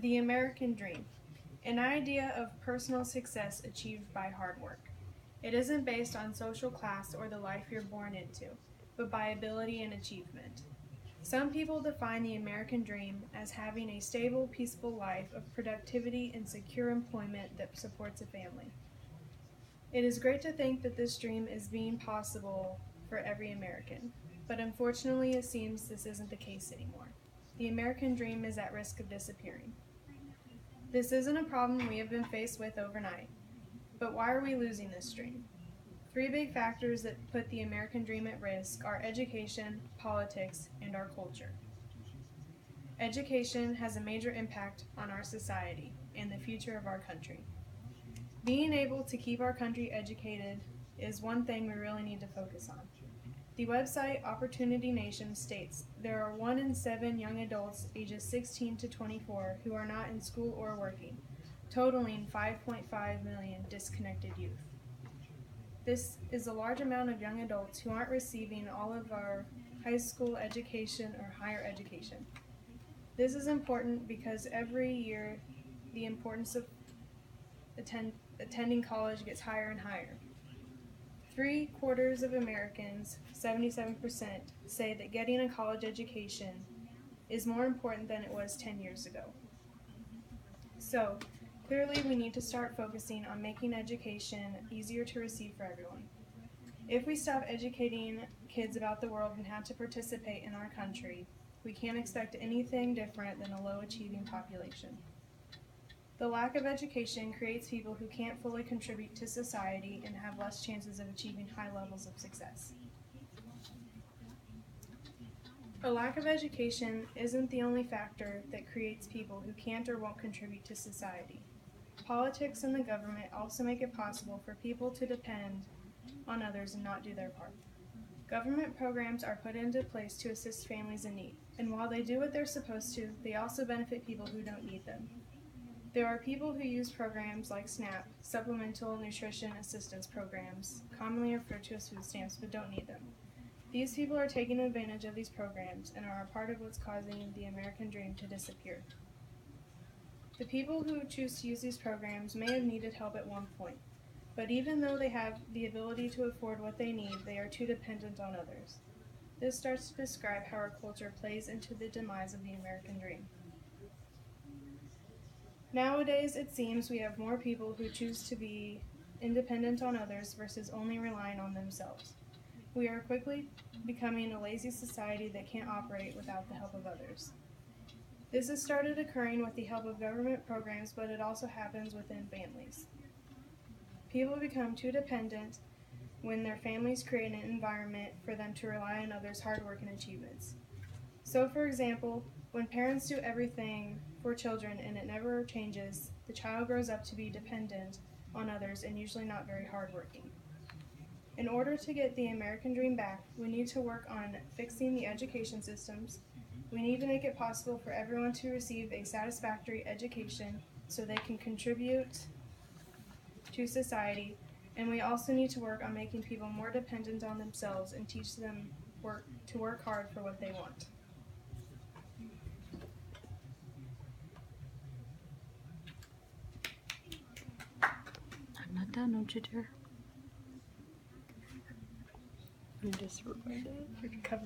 The American Dream, an idea of personal success achieved by hard work. It isn't based on social class or the life you're born into, but by ability and achievement. Some people define the American dream as having a stable, peaceful life of productivity and secure employment that supports a family. It is great to think that this dream is being possible for every American, but unfortunately it seems this isn't the case anymore. The American dream is at risk of disappearing. This isn't a problem we have been faced with overnight, but why are we losing this dream? Three big factors that put the American dream at risk are education, politics, and our culture. Education has a major impact on our society and the future of our country. Being able to keep our country educated is one thing we really need to focus on. The website Opportunity Nation states there are 1 in 7 young adults ages 16 to 24 who are not in school or working, totaling 5.5 million disconnected youth. This is a large amount of young adults who aren't receiving all of our high school education or higher education. This is important because every year the importance of attending college gets higher and higher. 3/4 of Americans, 77%, say that getting a college education is more important than it was 10 years ago. So, clearly we need to start focusing on making education easier to receive for everyone. If we stop educating kids about the world and how to participate in our country, we can't expect anything different than a low-achieving population. The lack of education creates people who can't fully contribute to society and have less chances of achieving high levels of success. A lack of education isn't the only factor that creates people who can't or won't contribute to society. Politics and the government also make it possible for people to depend on others and not do their part. Government programs are put into place to assist families in need, and while they do what they're supposed to, they also benefit people who don't need them. There are people who use programs like SNAP, Supplemental Nutrition Assistance Programs, commonly referred to as food stamps, but don't need them. These people are taking advantage of these programs and are a part of what's causing the American dream to disappear. The people who choose to use these programs may have needed help at one point, but even though they have the ability to afford what they need, they are too dependent on others. This starts to describe how our culture plays into the demise of the American dream. Nowadays, it seems we have more people who choose to be independent on others versus only relying on themselves. We are quickly becoming a lazy society that can't operate without the help of others. This has started occurring with the help of government programs, but it also happens within families. People become too dependent when their families create an environment for them to rely on others' hard work and achievements. So, for example, when parents do everything for children and it never changes, the child grows up to be dependent on others and usually not very hardworking. In order to get the American dream back, we need to work on fixing the education systems. We need to make it possible for everyone to receive a satisfactory education so they can contribute to society, and we also need to work on making people more dependent on themselves and teach them to work hard for what they want. I'm not done, don't you dare. I'm just Cover.